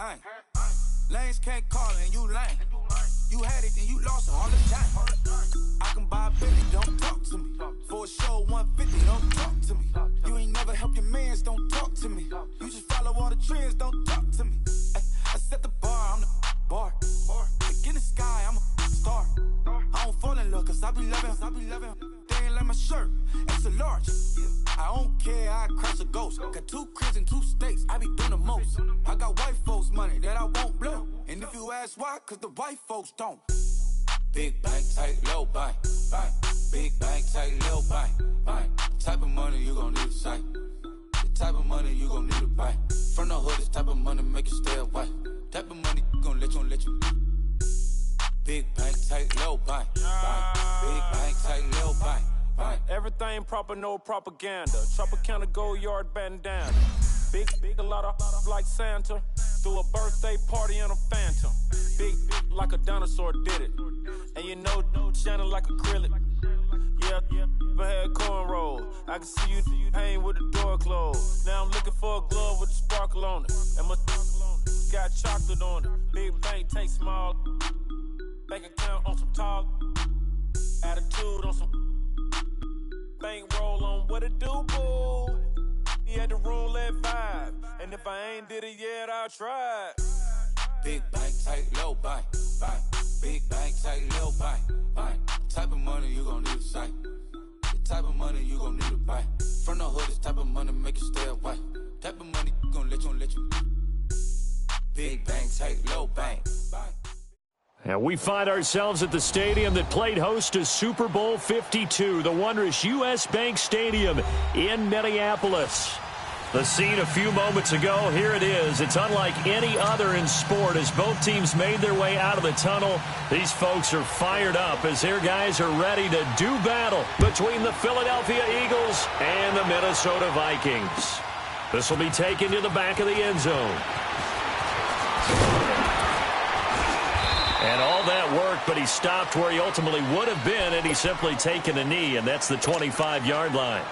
I ain't. Lanes can't call and you lame. You had it and you lost all the time. I can buy a Billy, don't talk to me. For a show 150, don't talk to me. You ain't never help your mans, don't talk to me. You just follow all the trends, don't talk to me. I set the bar, I'm the bar. Like in the sky, I'm a star. I don't fall in love, cause I be loving. They ain't like my shirt, it's a large. I don't care, I crush a ghost. Got 2 cribs in 2 states, I be doing the most. I got white folks money that I won't blow. And if you ask why, cause the white folks don't. Big bank, tight, low bank, bank. Big bank, tight, low bank, bank. Type of money you gon' need a sight. The type of money you gon' need to buy. From the hood, this type of money make you stay away. Type of money gon' let you. Big bank, tight, low bank, bank. Big bank, tight, low bank, bank. Everything proper, no propaganda. Tropicana gold yard bandana. Big, a lot of like Santa. Threw a birthday party in a phantom. Big like a dinosaur did it. And you know, shining like acrylic. Yeah, I had cornrow. I can see you hang with the door closed. Now I'm looking for a glove with a sparkle on it. And my got chocolate on it. Big bank, take small. Bank account on some tall. Attitude on some. Bank roll on what it do, boo. He had the roulette vibe. And if I ain't did it yet, I'll try. Big bank, tight, low bank, bank. Big bank, tight, low bank, bank. Type of money you gon' need a sight. The type of money you gon' need to buy. From the hood, this type of money make you stay away. Type of money gon' let you. Big bank, tight, low bank, bank. And we find ourselves at the stadium that played host to Super Bowl 52, the wondrous U.S. Bank Stadium in Minneapolis. The scene a few moments ago, here it is. It's unlike any other in sport as both teams made their way out of the tunnel. These folks are fired up as their guys are ready to do battle between the Philadelphia Eagles and the Minnesota Vikings. This will be taken to the back of the end zone. And all that worked, but he stopped where he ultimately would have been had he simply taken a knee, and that's the 25-yard line.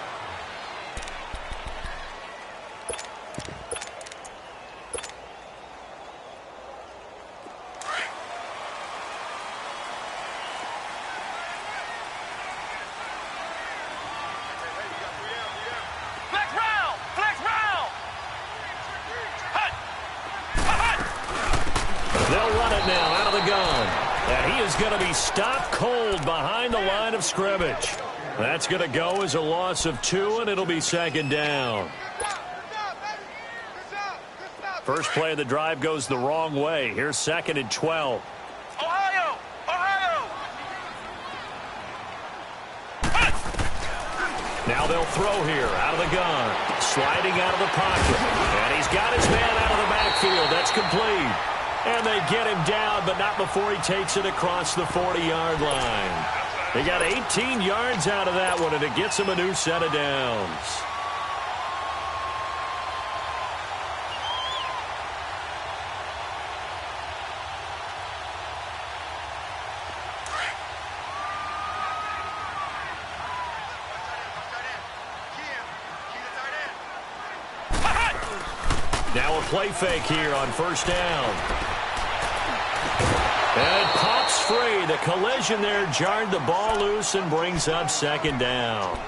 Going to be stopped cold behind the line of scrimmage. That's going to go as a loss of 2, and it'll be second down. First play of the drive goes the wrong way. Here's 2nd and 12. Ohio! Now they'll throw here out of the gun. Sliding out of the pocket. And he's got his man out of the backfield. That's complete. And they get him down, but not before he takes it across the 40-yard line. They got 18 yards out of that one, and it gets him a new set of downs. Now a play fake here on first down. And it pops free. The collision there jarred the ball loose and brings up second down.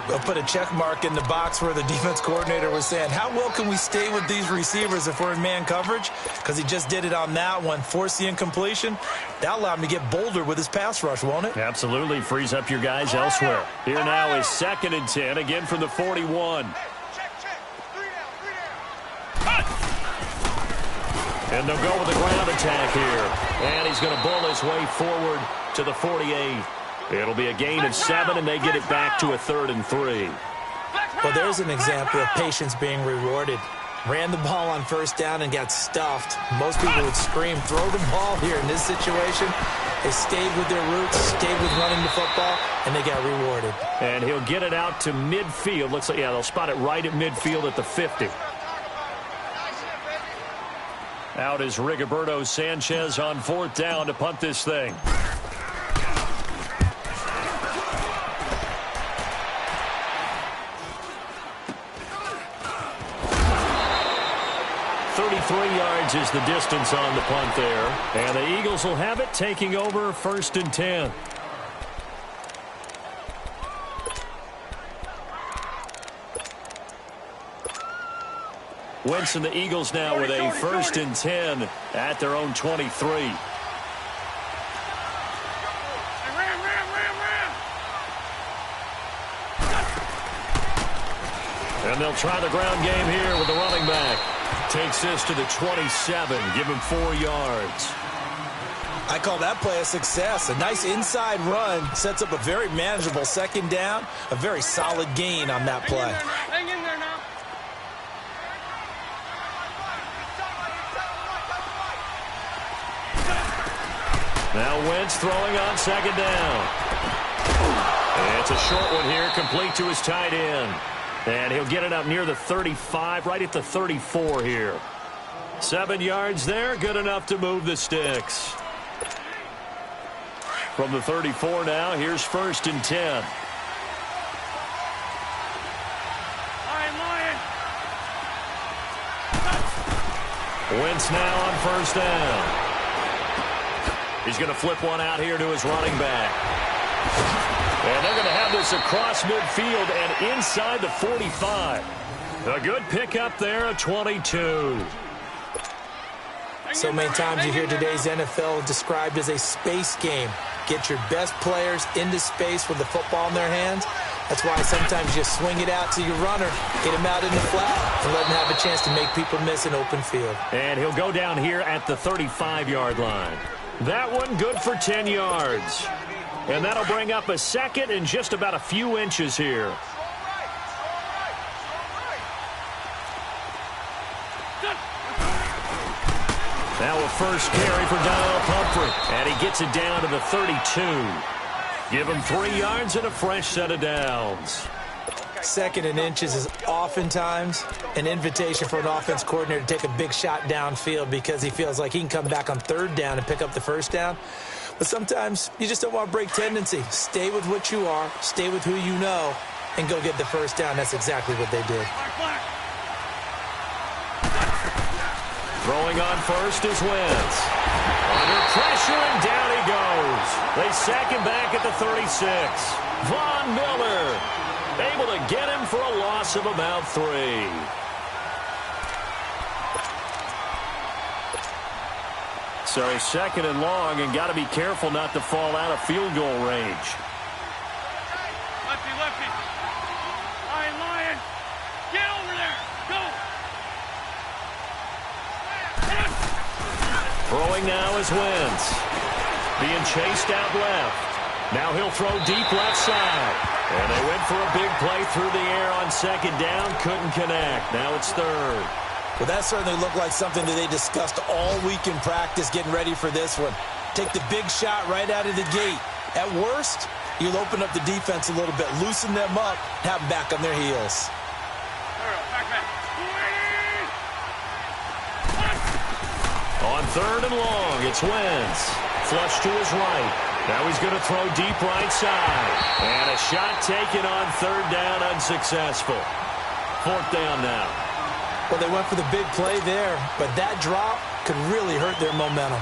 They'll put a check mark in the box where the defense coordinator was saying, how well can we stay with these receivers if we're in man coverage? Because he just did it on that one, forced the incompletion. That allowed him to get bolder with his pass rush, won't it? Absolutely. Frees up your guys elsewhere. Here now is 2nd and 10, again from the 41. And they'll go with the ground attack here. And he's going to bull his way forward to the 48. It'll be a gain of 7, and they get it back to a 3rd and 3. Well, there's an example of patience being rewarded. Ran the ball on first down and got stuffed. Most people would scream, throw the ball here. In this situation, they stayed with their roots, stayed with running the football, and they got rewarded. And he'll get it out to midfield. Looks like, yeah, they'll spot it right at midfield at the 50. Out is Rigoberto Sanchez on 4th down to punt this thing. yards is the distance on the punt there. And the Eagles will have it, taking over 1st and 10. Wentz and the Eagles now with a 1st and 10 at their own 23. And they'll try the ground game here with the running back. Takes this to the 27. Give him 4 yards. I call that play a success. A nice inside run sets up a very manageable 2nd down. A very solid gain on that play. Hang in there now. Now Wentz throwing on 2nd down. And it's a short one here, complete to his tight end. And he'll get it up near the 35, right at the 34 here. 7 yards there, good enough to move the sticks. From the 34 now, here's 1st and 10. Wentz now on 1st down. He's going to flip one out here to his running back. And they're going to have this across midfield and inside the 45. A good pickup there, a 22. So many times you hear today's NFL described as a space game. Get your best players into space with the football in their hands. That's why sometimes you swing it out to your runner, get him out in the flat, and let him have a chance to make people miss an open field. And he'll go down here at the 35-yard line. That one good for 10 yards. And that'll bring up a 2nd and just about a few inches here. Now a first carry for Donnell Pumphrey. And he gets it down to the 32. Give him 3 yards and a fresh set of downs. 2nd and inches is oftentimes an invitation for an offense coordinator to take a big shot downfield because he feels like he can come back on 3rd down and pick up the 1st down. But sometimes you just don't want to break tendency. Stay with what you are, stay with who you know, and go get the 1st down. That's exactly what they did. Throwing on 1st is Wentz. Under pressure, and down he goes. They sack him back at the 36. Von Miller able to get him for a loss of about 3. So 2nd and long, and got to be careful not to fall out of field goal range. Lefty, lefty. Lion. Get over there. Go. Throwing now is Wentz. Being chased out left. Now he'll throw deep left side. And they went for a big play through the air on 2nd down. Couldn't connect. Now it's 3rd. Well, that certainly looked like something that they discussed all week in practice, getting ready for this one. Take the big shot right out of the gate. At worst, you'll open up the defense a little bit, loosen them up, have them back on their heels. On 3rd and long, it's Wentz. Flush to his right. Now he's going to throw deep right side. And a shot taken on 3rd down, unsuccessful. 4th down now. Well, they went for the big play there, but that drop could really hurt their momentum.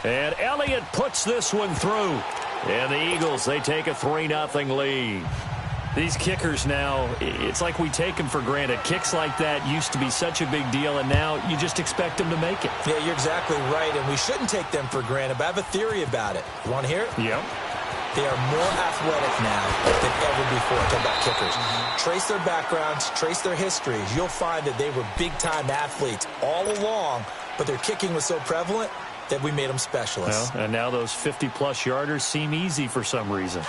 And Elliott puts this one through. And the Eagles, they take a 3-0 lead. These kickers now, it's like we take them for granted. Kicks like that used to be such a big deal, and now you just expect them to make it. Yeah, you're exactly right, and we shouldn't take them for granted, but I have a theory about it. You want to hear it? Yep. They are more athletic now than ever before. Talk about kickers. Trace their backgrounds, trace their histories. You'll find that they were big-time athletes all along, but their kicking was so prevalent that we made them specialists. Well, and now those 50-plus yarders seem easy for some reason.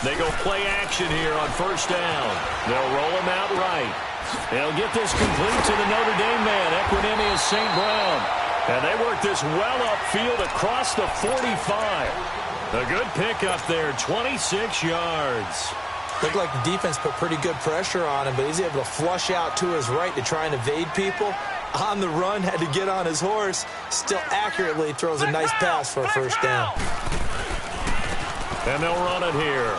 They go play action here on 1st down. They'll roll him out right. They'll get this complete to the Notre Dame man, Equanimeous St. Brown. And they work this well upfield across the 45. A good pickup there, 26 yards. Looked like the defense put pretty good pressure on him, but he's able to flush out to his right to try and evade people. On the run, had to get on his horse. Still accurately throws a nice pass for a first down. And they'll run it here.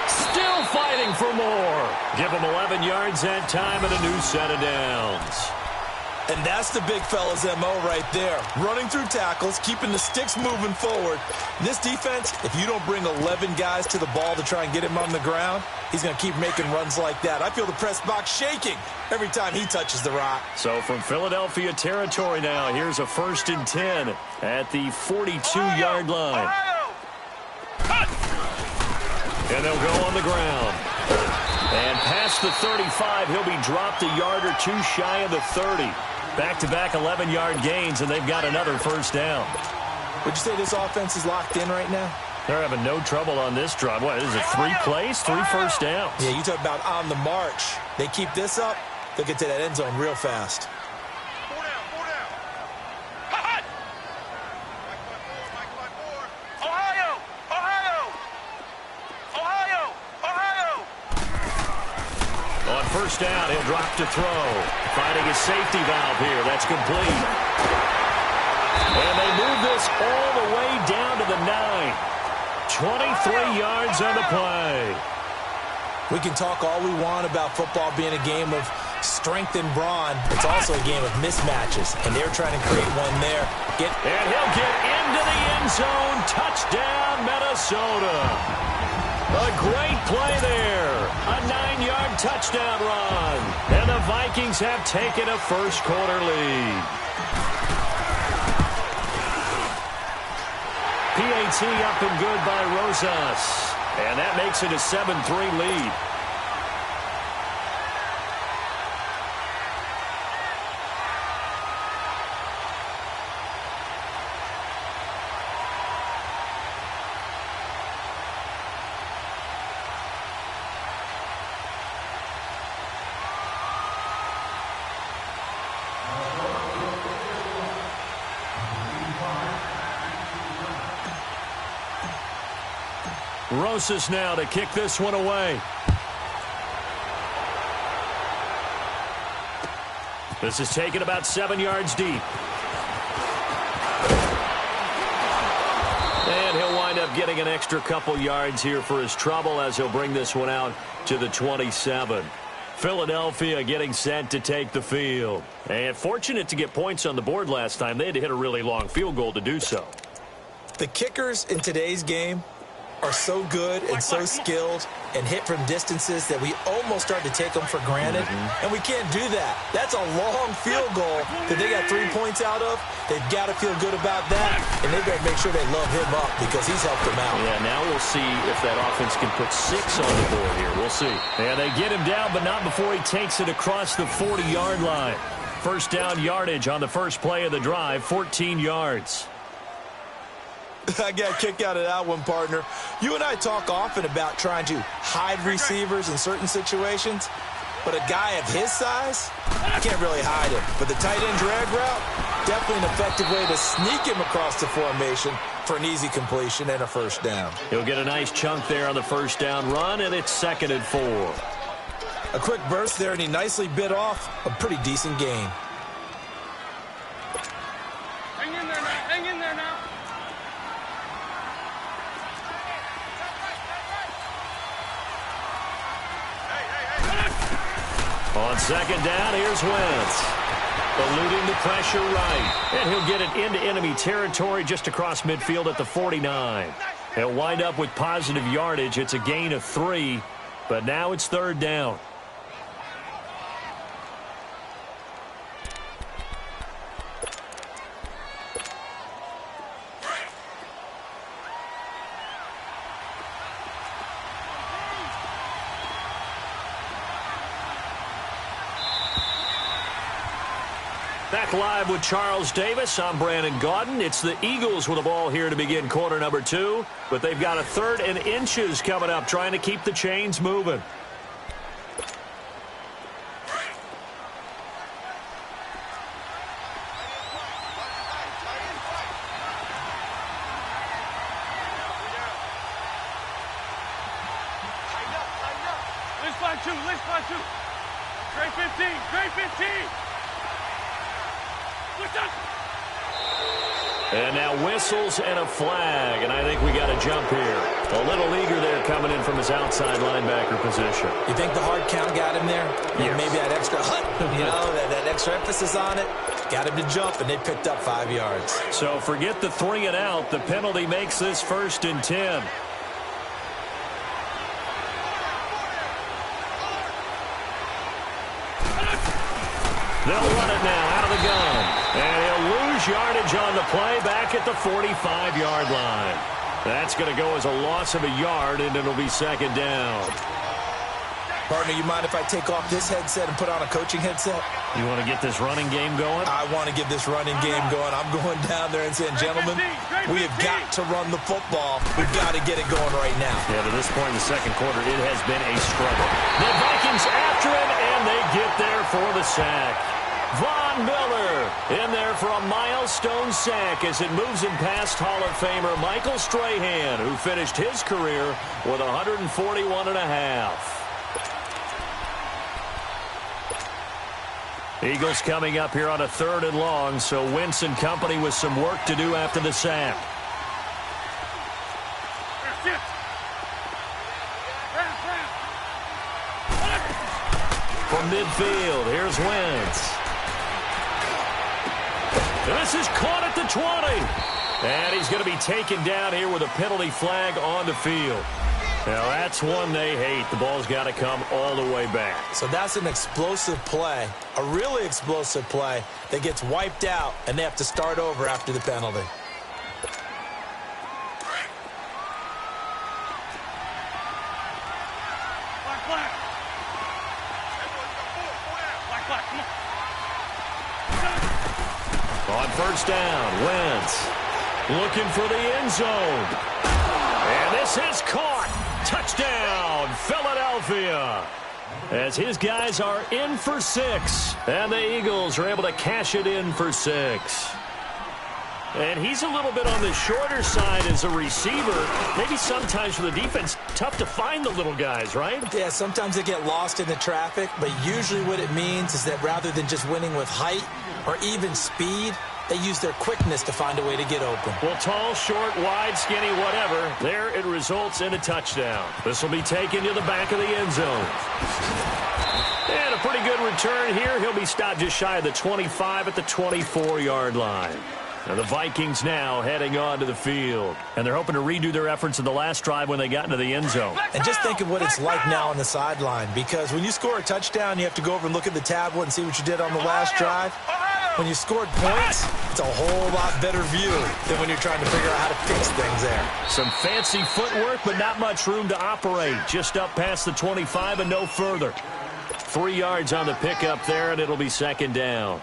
Still fighting for more. Give them 11 yards that time and a new set of downs. And that's the big fella's MO right there. Running through tackles, keeping the sticks moving forward. This defense, if you don't bring 11 guys to the ball to try and get him on the ground, he's going to keep making runs like that. I feel the press box shaking every time he touches the rock. So from Philadelphia territory now, here's a 1st and 10 at the 42-yard line. And they'll go on the ground. And past the 35, he'll be dropped a yard or two shy of the 30. Back-to-back 11-yard gains, and they've got another first down. Would you say this offense is locked in right now? They're having no trouble on this drive. What, is it 3 plays, 3 first downs? Yeah, you talk about on the march. They keep this up, they'll get to that end zone real fast. 4 down, 4 down. Hot! Ohio! Ohio! Ohio! Ohio! On first down, he'll drop to throw. Finding his safety valve here. That's complete. And they move this all the way down to the 9. 23 yards on the play. We can talk all we want about football being a game of strength and brawn. It's also a game of mismatches, and they're trying to create one there. And he'll get into the end zone. Touchdown, Minnesota. A great play there. A 9-yard touchdown run. And the Vikings have taken a first-quarter lead. PAT up and good by Rosas. And that makes it a 7-3 lead. Rosas now to kick this one away. This is taken about 7 yards deep. And he'll wind up getting an extra couple yards here for his trouble as he'll bring this one out to the 27. Philadelphia getting set to take the field. And fortunate to get points on the board last time. They had to hit a really long field goal to do so. The kickers in today's game are so good and so skilled and hit from distances that we almost start to take them for granted, and we can't do that. That's a long field goal that they got 3 points out of. They've got to feel good about that, and they better make sure they love him up because he's helped them out. Yeah, now we'll see if that offense can put 6 on the board here. We'll see. And they get him down, but not before he takes it across the 40-yard line. First down yardage on the first play of the drive, 14 yards. I got a kick out of that one, partner. You and I talk often about trying to hide receivers in certain situations, but a guy of his size, you can't really hide him. But the tight end drag route, definitely an effective way to sneak him across the formation for an easy completion and a first down. He'll get a nice chunk there on the first down run, and it's 2nd and 4. A quick burst there, and he nicely bit off a pretty decent gain. Hang in there now. Hang in there now. On second down, here's Wentz. Eluding the pressure right. And he'll get it into enemy territory just across midfield at the 49. He'll wind up with positive yardage. It's a gain of 3, but now it's 3rd down. Back live with Charles Davis. I'm Brandon Gaudin. It's the Eagles with the ball here to begin quarter number 2. But they've got a 3rd and inches coming up, trying to keep the chains moving. flag two, left flag two. Straight 15, straight 15. Listen. And now whistles and a flag, and I think we got a jump here. A little eager there coming in from his outside linebacker position. You think the hard count got him there? Yes. Maybe that extra that extra emphasis on it got him to jump, and they picked up 5 yards. So forget the 3 and out. The penalty makes this 1st and 10. They'll run it now out of the gun. And he'll lose yardage on the play back at the 45-yard line. That's going to go as a loss of a yard, and it'll be 2nd down. Partner, you mind if I take off this headset and put on a coaching headset? You want to get this running game going? I want to get this running game going. I'm going down there and saying, gentlemen, we have got to run the football. We've got to get it going right now. Yeah, to this point in the 2nd quarter, it has been a struggle. The Vikings after him, and they get there for the sack. Von Miller in there for a milestone sack as it moves him past Hall of Famer Michael Strahan, who finished his career with 141.5. Eagles coming up here on a 3rd and long, so Wentz and company with some work to do after the sack. From midfield, here's Wentz. This is caught at the 20. And he's going to be taken down here with a penalty flag on the field. Now, that's one they hate. The ball's got to come all the way back. So that's an explosive play, a really explosive play that gets wiped out, and they have to start over after the penalty. Flag. Flag, come on. On 1st down, Wentz looking for the end zone. And this is caught. Touchdown, Philadelphia. As his guys are in for 6. And the Eagles are able to cash it in for 6. And he's a little bit on the shorter side as a receiver. Maybe sometimes for the defense, tough to find the little guys, right? Yeah, sometimes they get lost in the traffic, but usually what it means is that rather than just winning with height or even speed, they use their quickness to find a way to get open. Well, tall, short, wide, skinny, whatever, there it results in a touchdown. This will be taken to the back of the end zone. And a pretty good return here. He'll be stopped just shy of the 25 at the 24-yard line. And the Vikings now heading on to the field. And they're hoping to redo their efforts in the last drive when they got into the end zone. And just think of what it's like now on the sideline, because when you score a touchdown, you have to go over and look at the tablet and see what you did on the last drive. When you scored points, it's a whole lot better view than when you're trying to figure out how to fix things there. Some fancy footwork, but not much room to operate. Just up past the 25 and no further. 3 yards on the pickup there, and it'll be 2nd down.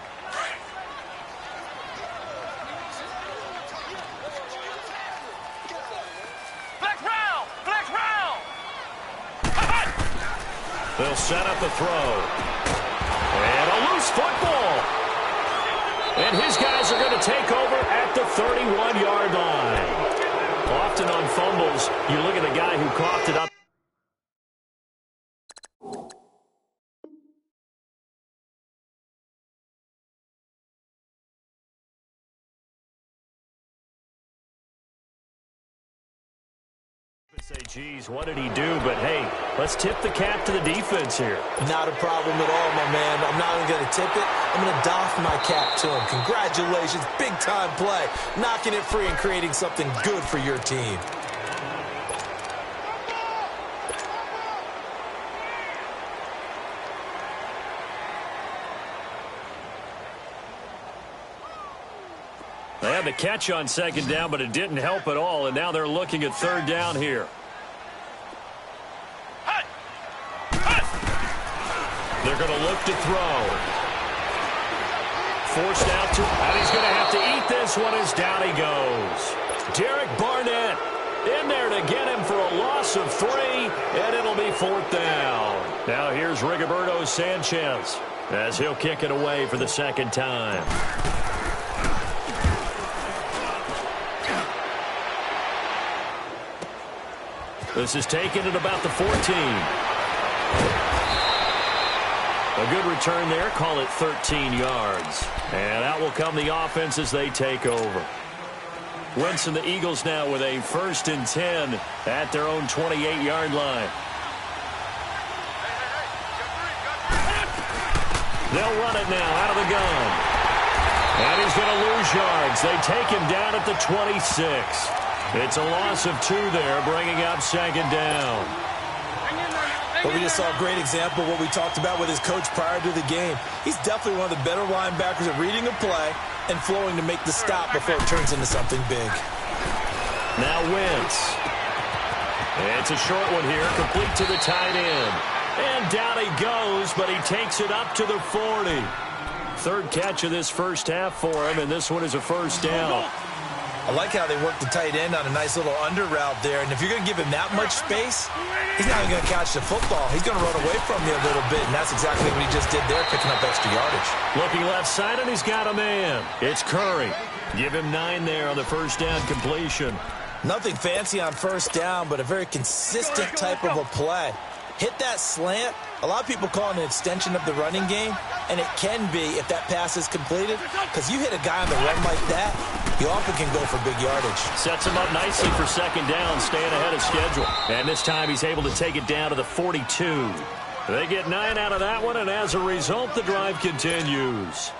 They'll set up the throw. And a loose football. And his guys are going to take over at the 31-yard line. Often on fumbles, you look at the guy who coughed it up. Say, geez, what did he do? But, hey, let's tip the cap to the defense here. Not a problem at all, my man. I'm not even going to tip it. I'm going to doff my cap to him. Congratulations. Big-time play. Knocking it free and creating something good for your team. They had the catch on 2nd down, but it didn't help at all, and now they're looking at 3rd down here. They're going to look to throw. Forced out to, and he's going to have to eat this one as down he goes. Derek Barnett in there to get him for a loss of 3, and it'll be 4th down. Now here's Rigoberto Sanchez as he'll kick it away for the 2nd time. This is taken at about the 14. A good return there. Call it 13 yards. And out will come the offense as they take over. Wentz and the Eagles now with a 1st and 10 at their own 28-yard line. They'll run it now out of the gun. And he's going to lose yards. They take him down at the 26. It's a loss of 2 there, bringing up 2nd down. Well, we just saw a great example of what we talked about with his coach prior to the game. He's definitely one of the better linebackers at reading a play and flowing to make the stop before it turns into something big. Now Wentz. It's a short one here, complete to the tight end. And down he goes, but he takes it up to the 40. 3rd catch of this first half for him, and this one is a 1st down. I like how they work the tight end on a nice little under route there. And if you're going to give him that much space, he's not even going to catch the football. He's going to run away from you a little bit, and that's exactly what he just did there, picking up extra yardage. Looking left side, and he's got a man. It's Curry. Give him 9 there on the 1st down completion. Nothing fancy on 1st down, but a very consistent type of a play. Hit that slant. A lot of people call it an extension of the running game, and it can be if that pass is completed, because you hit a guy on the run like that, you often can go for big yardage. Sets him up nicely for 2nd down, staying ahead of schedule. And this time he's able to take it down to the 42. They get 9 out of that one, and as a result, the drive continues.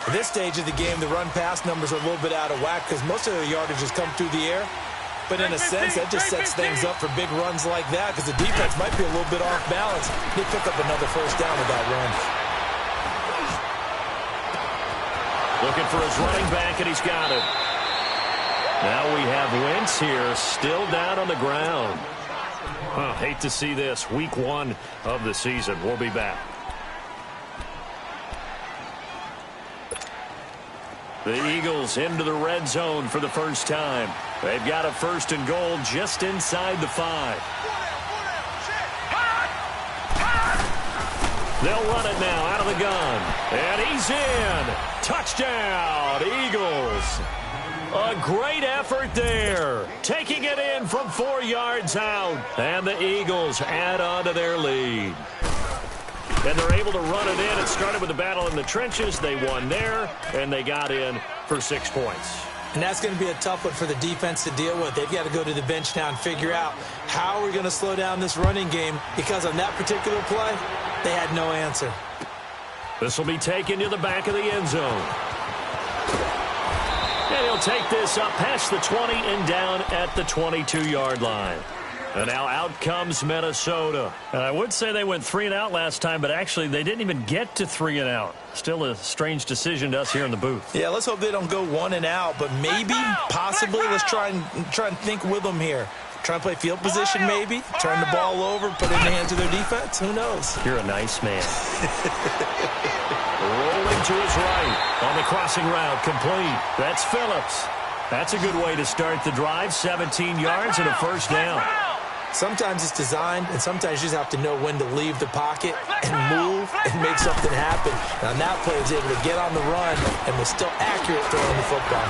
At this stage of the game, the run-pass numbers are a little bit out of whack because most of their yardage has come through the air. But in a sense, that just sets things up for big runs like that because the defense might be a little bit off balance. They pick up another 1st down with that run. Looking for his running back, and he's got it. Now we have Wentz here, still down on the ground. Hate to see this. Week 1 of the season. We'll be back. The Eagles into the red zone for the first time. They've got a 1st and goal just inside the 5. They'll run it now out of the gun. And he's in. Touchdown, Eagles. A great effort there. Taking it in from 4 yards out. And the Eagles add on to their lead. And they're able to run it in. It started with the battle in the trenches. They won there, and they got in for 6 points. And that's going to be a tough one for the defense to deal with. They've got to go to the bench now and figure out how we're going to slow down this running game because on that particular play, they had no answer. This will be taken to the back of the end zone. And he'll take this up past the 20 and down at the 22-yard line. And now out comes Minnesota. And I would say they went 3 and out last time, but actually they didn't even get to 3 and out. Still a strange decision to us here in the booth. Yeah, let's hope they don't go 1 and out, but maybe, possibly, let's try and think with them here. Try and play field position maybe, turn the ball over, put it in the hands of their defense. Who knows? You're a nice man. Rolling to his right on the crossing route, complete. That's Phillips. That's a good way to start the drive. 17 yards and a 1st down. Sometimes it's designed, and sometimes you just have to know when to leave the pocket and move and make something happen. Now, that player is able to get on the run and was still accurate throwing the football.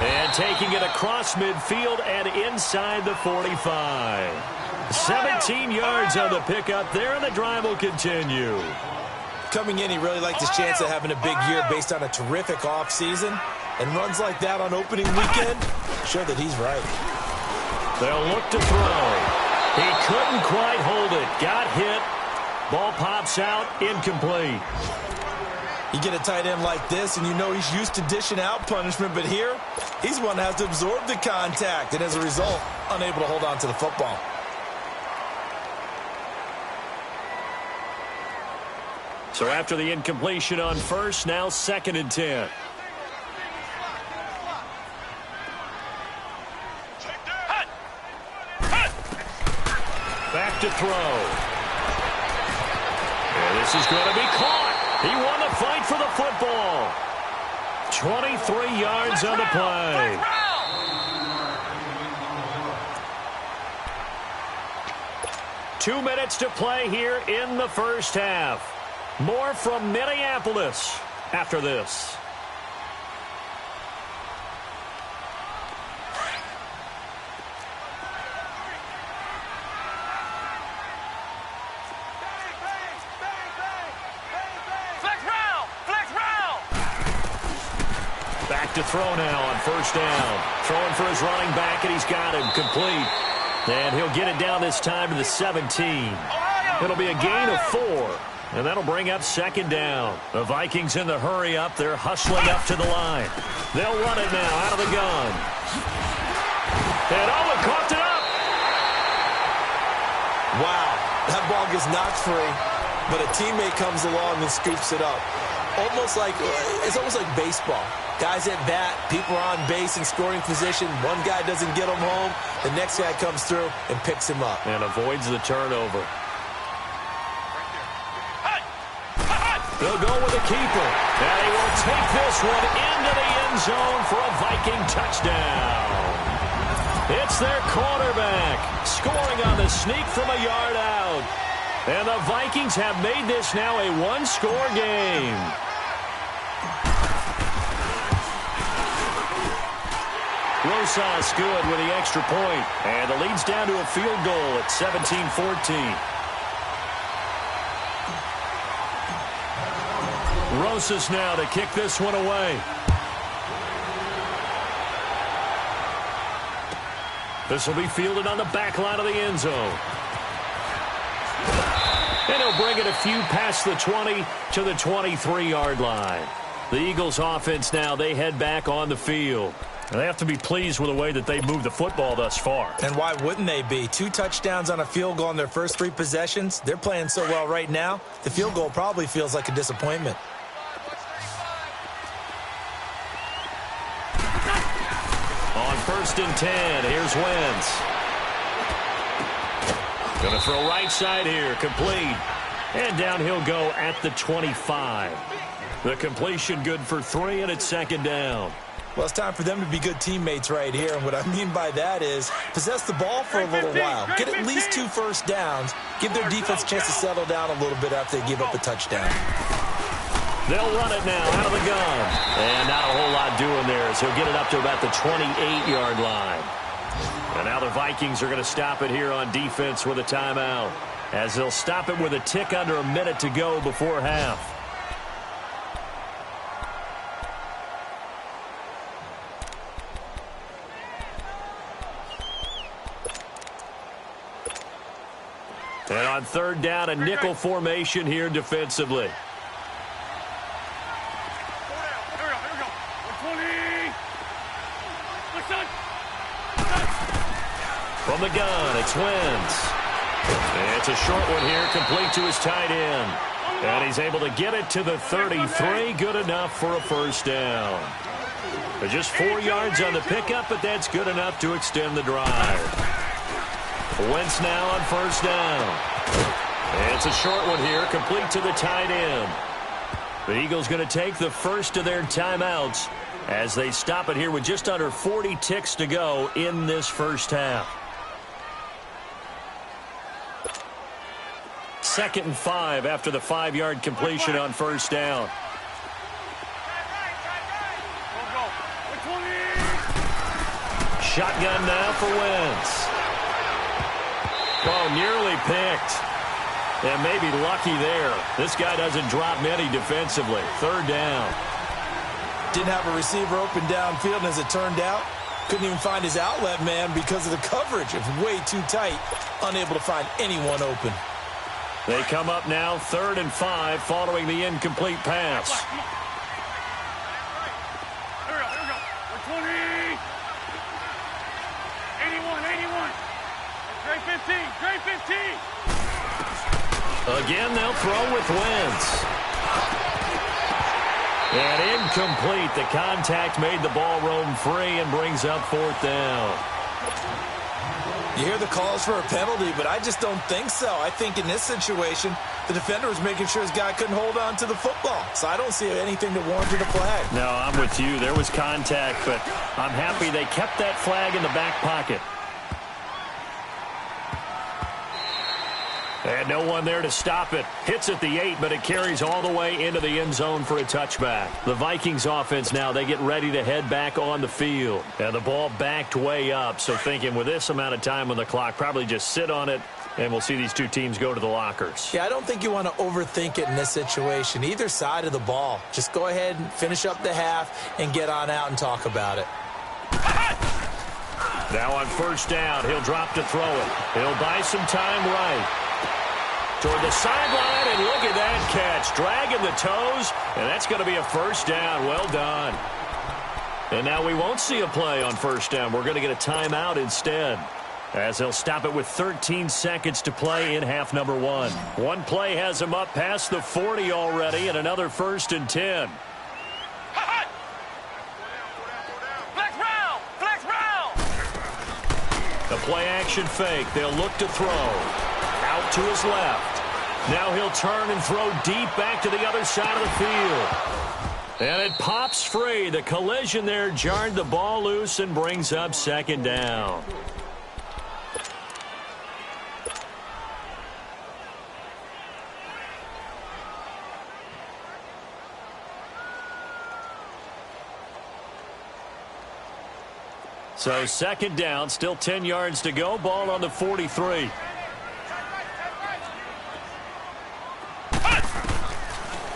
And taking it across midfield and inside the 45. 17 yards on the pickup there, and the drive will continue. Coming in, he really liked his chance of having a big year based on a terrific offseason. And runs like that on opening weekend show that he's right. They'll look to throw. He couldn't quite hold it. Got hit. Ball pops out. Incomplete. You get a tight end like this, and you know he's used to dishing out punishment, but here, he's one that has to absorb the contact, and as a result, unable to hold on to the football. So after the incompletion on 1st, now 2nd and 10. Back to throw. And this is going to be caught. He won the fight for the football. 23 yards on the play. Two minutes to play here in the first half. More from Minneapolis after this. to throw now on first down. Throwing for his running back, and he's got him complete. And he'll get it down this time to the 17. It'll be a gain of 4, and that'll bring up second down. The Vikings in the hurry up. They're hustling up to the line. They'll run it now out of the gun. And Owen coughed it up. Wow, that ball gets knocked free, but a teammate comes along and scoops it up. It's almost like baseball. Guys at bat, people are on base in scoring position. One guy doesn't get him home. The next guy comes through and picks him up. And avoids the turnover. They'll go with the keeper. And he will take this one into the end zone for a Viking touchdown. It's their quarterback scoring on the sneak from a yard out. And the Vikings have made this now a one-score game. Rosas good with the extra point. And the lead's down to a field goal at 17-14. Rosas now to kick this one away. This will be fielded on the back line of the end zone. And he'll bring it a few past the 20 to the 23-yard line. The Eagles offense now, they head back on the field. And they have to be pleased with the way that they moved the football thus far. And why wouldn't they be? 2 touchdowns on a field goal in their first 3 possessions. They're playing so well right now, the field goal probably feels like a disappointment. On 1st and 10, here's Wentz. Going to throw right side here, complete. And down he'll go at the 25. The completion good for 3, and it's second down. Well, it's time for them to be good teammates right here. And what I mean by that is possess the ball for a little while. Get at least 2 first downs. Give their defense a chance to settle down a little bit after they give up a touchdown. They'll run it now out of the gun. And not a whole lot doing there as he'll get it up to about the 28-yard line. And now the Vikings are going to stop it here on defense with a timeout, as they'll stop it with a tick under a minute to go before half. And on 3rd down, a nickel formation here defensively. From the gun, it's Wentz. It's a short one here, complete to his tight end. And he's able to get it to the 33, good enough for a first down. They're just 4 yards on the pickup, but that's good enough to extend the drive. Wentz now on 1st down. It's a short one here, complete to the tight end. The Eagles going to take the first of their timeouts as they stop it here with just under 40 ticks to go in this first half. 2nd and 5 after the 5-yard completion on 1st down. Shotgun now for Wentz. Oh, nearly picked. And maybe lucky there. This guy doesn't drop many defensively. 3rd down. Didn't have a receiver open downfield, and as it turned out, couldn't even find his outlet man because of the coverage. It was way too tight. Unable to find anyone open. They come up now 3rd and 5 following the incomplete pass. Here we go. 20. 81. Great 15. Again, they'll throw with Wentz. And incomplete. The contact made the ball roam free and brings up 4th down. You hear the calls for a penalty, but I just don't think so. I think in this situation, the defender was making sure his guy couldn't hold on to the football. So I don't see anything that warranted a flag. No, I'm with you. There was contact, but I'm happy they kept that flag in the back pocket. And no one there to stop it. Hits at the 8, but it carries all the way into the end zone for a touchback. The Vikings offense now, they get ready to head back on the field. And the ball backed way up, so thinking with this amount of time on the clock, probably just sit on it, and we'll see these two teams go to the lockers. Yeah, I don't think you want to overthink it in this situation. Either side of the ball. Just go ahead and finish up the half and get on out and talk about it. Now on first down, he'll drop to throw it. He'll buy some time right. Toward the sideline, and look at that catch. Dragging the toes, and that's going to be a first down. Well done. And now we won't see a play on first down. We're going to get a timeout instead, as they'll stop it with 13 seconds to play in half number 1. One play has him up past the 40 already, and another 1st and 10. The play-action fake. They'll look to throw. Out to his left. Now he'll turn and throw deep back to the other side of the field. And it pops free. The collision there jarred the ball loose and brings up second down. So second down, still 10 yards to go. Ball on the 43.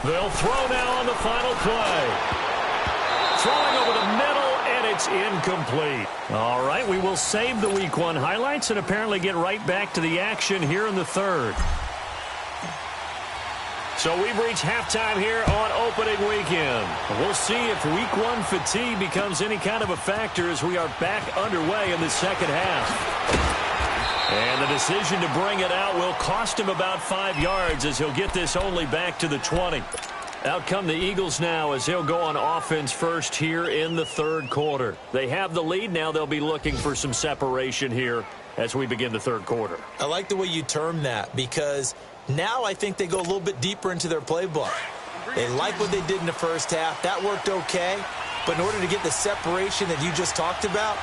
They'll throw now on the final play. Throwing over the middle, and it's incomplete. All right, we will save the Week 1 highlights and apparently get right back to the action here in the third. So we've reached halftime here on opening weekend. We'll see if Week 1 fatigue becomes any kind of a factor as we are back underway in the second half. And the decision to bring it out will cost him about 5 yards as he'll get this only back to the 20. Out come the Eagles now as they'll go on offense first here in the third quarter. They have the lead now. They'll be looking for some separation here as we begin the third quarter. I like the way you term that because now I think they go a little bit deeper into their playbook. They like what they did in the first half. That worked okay. But in order to get the separation that you just talked about,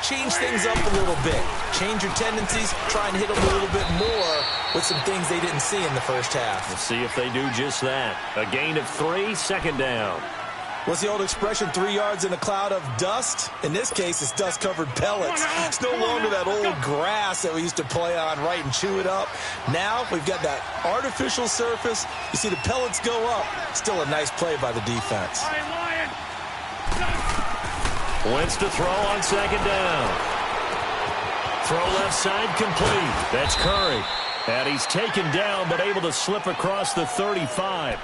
change things up a little bit. Change your tendencies. Try and hit them a little bit more with some things they didn't see in the first half. We'll see if they do just that. A gain of 3, second down. What's the old expression, 3 yards in a cloud of dust? In this case, it's dust-covered pellets. It's no longer that old grass that we used to play on, right, and chew it up. Now we've got that artificial surface. You see the pellets go up. Still a nice play by the defense. Wentz to throw on second down. Throw left side complete. That's Curry. And he's taken down but able to slip across the 35.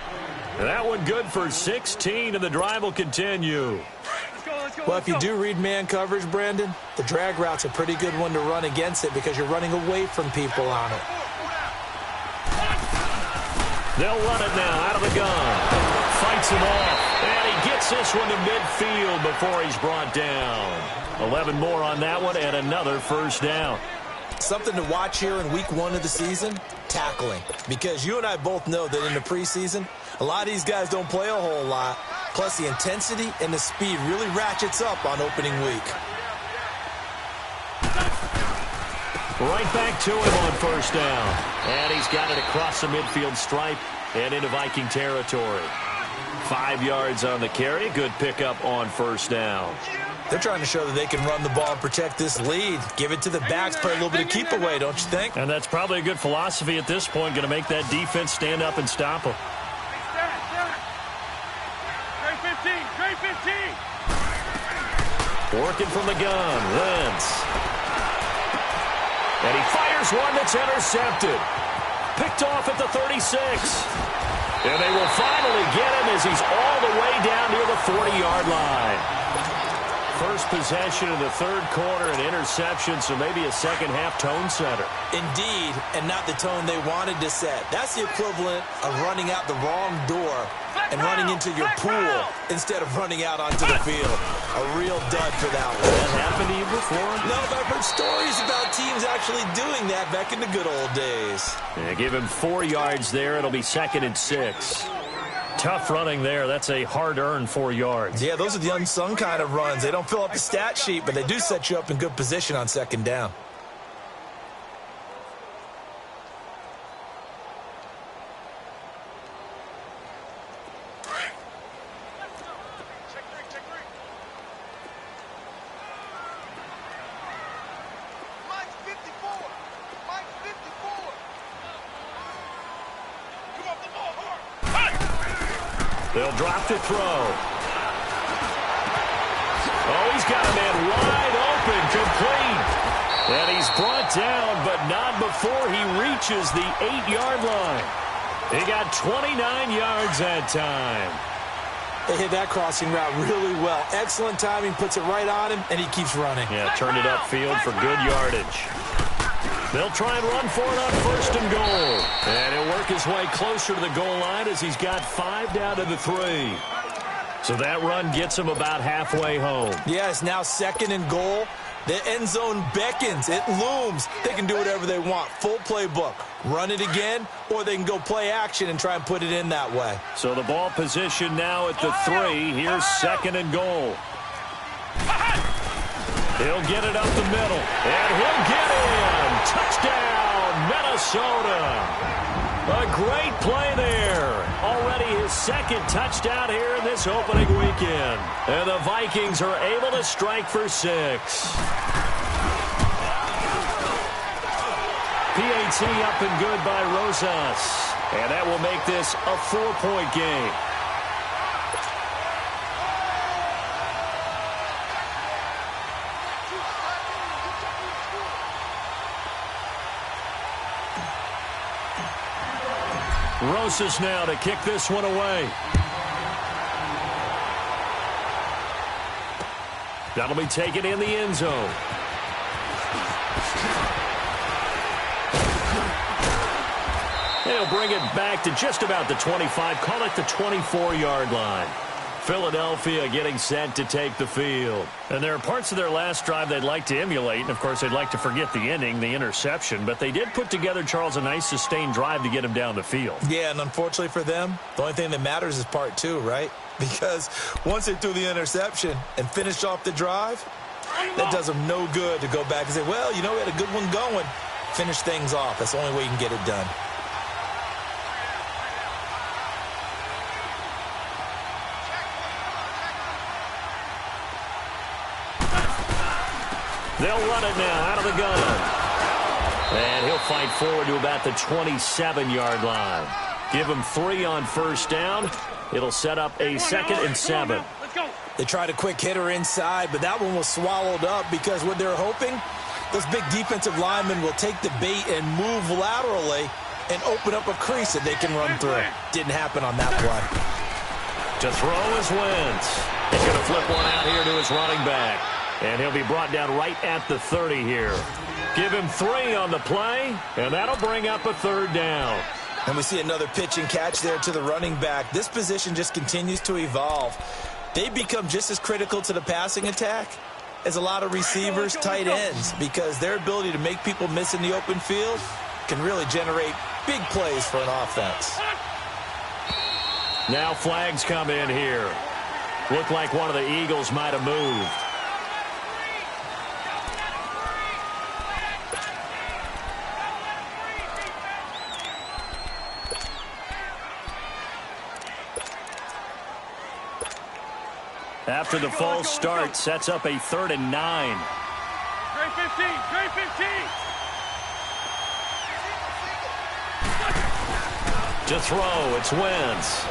That one good for 16, and the drive will continue. Well, if you do read man coverage, Brandon, the drag route's a pretty good one to run against it because you're running away from people on it. They'll run it now out of the gun. Fights him off, and he gets this one to midfield before he's brought down. 11 more on that one, and another first down. Something to watch here in week 1 of the season, tackling. Because you and I both know that in the preseason, a lot of these guys don't play a whole lot. Plus, the intensity and the speed really ratchets up on opening week. Right back to him on first down. And he's got it across the midfield stripe and into Viking territory. 5 yards on the carry. Good pickup on first down. They're trying to show that they can run the ball and protect this lead. Give it to the backs, play a little bit of keep away, don't you think? And that's probably a good philosophy at this point. Going to make that defense stand up and stop them. Trade 15. Working from the gun, Wentz. And he fires one that's intercepted. Picked off at the 36. And they will finally get him as he's all the way down near the 40-yard line. First possession of the third quarter, an interception, so maybe a second-half tone setter. Indeed, and not the tone they wanted to set. That's the equivalent of running out the wrong door and running into your pool instead of running out onto the field. A real dud for that one. That happened to you before? No, but I've heard stories about teams actually doing that back in the good old days. Yeah, give him 4 yards there. It'll be 2nd and 6. Tough running there. That's a hard-earned 4 yards. Yeah, those are the unsung kind of runs. They don't fill up the stat sheet, but they do set you up in good position on second down. They'll drop to throw. Oh, he's got a man wide open, complete. And he's brought down, but not before he reaches the 8-yard line. He got 29 yards that time. They hit that crossing route really well. Excellent timing, puts it right on him, and he keeps running. Yeah, turned it upfield for good yardage. They'll try and run for it on 1st and goal. And he'll work his way closer to the goal line as he's got 5 down to the 3. So that run gets him about halfway home. Yeah, it's now 2nd and goal. The end zone beckons. It looms. They can do whatever they want. Full playbook. Run it again, or they can go play action and try and put it in that way. So the ball position now at the 3. Here's 2nd and goal. He'll get it up the middle, and he'll get in. Touchdown, Minnesota. A great play there. Already his 2nd touchdown here in this opening weekend. And the Vikings are able to strike for 6. PAT up and good by Rosas. And that will make this a 4-point game. Rosas now to kick this one away. That'll be taken in the end zone. They'll bring it back to just about the 25. Call it the 24-yard line. Philadelphia getting set to take the field. And there are parts of their last drive they'd like to emulate. And, of course, they'd like to forget the ending, the interception. But they did put together, Charles, a nice sustained drive to get him down the field. Yeah, and unfortunately for them, the only thing that matters is part 2, right? Because once they threw the interception and finished off the drive, that does them no good to go back and say, well, you know, we had a good one going. Finish things off. That's the only way you can get it done. They'll run it now out of the gun. And he'll fight forward to about the 27-yard line. Give him 3 on 1st down. It'll set up a 2nd and 7. They tried a quick hitter inside, but that one was swallowed up because what they're hoping, those big defensive linemen will take the bait and move laterally and open up a crease that they can run through. Didn't happen on that play. To throw is Wentz. He's going to flip one out here to his running back. And he'll be brought down right at the 30 here. Give him 3 on the play, and that'll bring up a 3rd down. And we see another pitch and catch there to the running back. This position just continues to evolve. They become just as critical to the passing attack as a lot of receivers, tight ends, because their ability to make people miss in the open field can really generate big plays for an offense. Now flags come in here. Looked like one of the Eagles might have moved. After the false start, sets up a 3rd and 9. Trey 15, Trey 15. To throw, it's Wentz.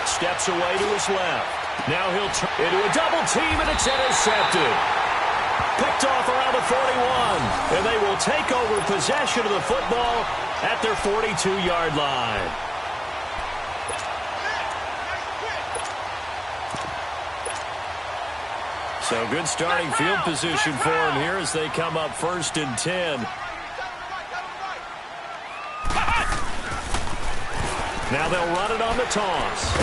Steps away to his left. Now he'll turn into a double team, and it's intercepted. Picked off around the 41, and they will take over possession of the football at their 42-yard line. So good starting field position for him here as they come up 1st and 10. Now they'll run it on the toss.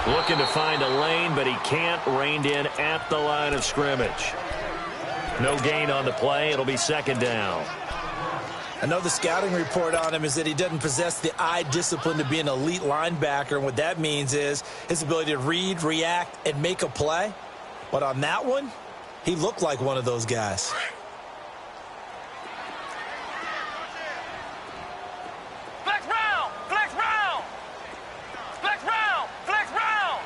Looking to find a lane, but he can't. Reined in at the line of scrimmage. No gain on the play. It'll be 2nd down. Another scouting report on him is that he doesn't possess the eye discipline to be an elite linebacker. And what that means is his ability to read, react, and make a play. But on that one, he looked like one of those guys. Flex round, flex round. Flex round, flex round.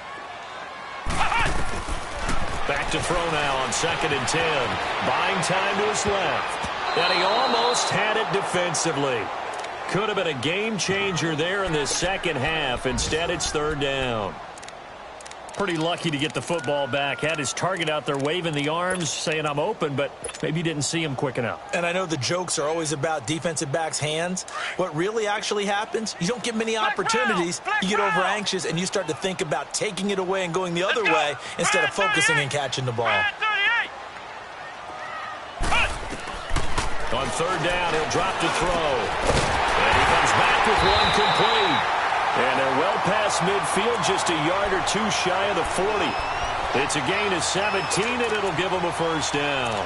Back to throw now on 2nd and 10. Buying time to his left. And he almost had it defensively. Could have been a game changer there in the second half. Instead, it's third down. Pretty lucky to get the football back. Had his target out there waving the arms, saying I'm open, but maybe didn't see him quick enough. And I know the jokes are always about defensive backs' hands. What really actually happens, you don't get many opportunities. You get over anxious, and you start to think about taking it away and going the other way instead of focusing and catching the ball. On third down, he'll drop to throw. And he comes back with one complete. And they're well past midfield, just a yard or two shy of the 40. It's a gain of 17, and it'll give them a first down.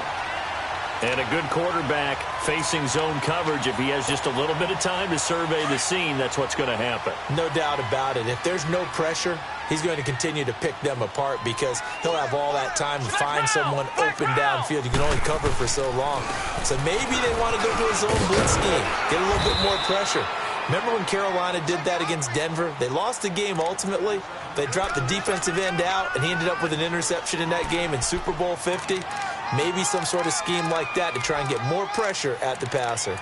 And a good quarterback facing zone coverage. If he has just a little bit of time to survey the scene, that's what's going to happen. No doubt about it. If there's no pressure, he's going to continue to pick them apart because he'll have all that time to find someone open downfield. You can only cover for so long. So maybe they want to go to a zone blitz scheme, get a little bit more pressure. Remember when Carolina did that against Denver? They lost the game ultimately. They dropped the defensive end out, and he ended up with an interception in that game in Super Bowl 50. Maybe some sort of scheme like that to try and get more pressure at the passer.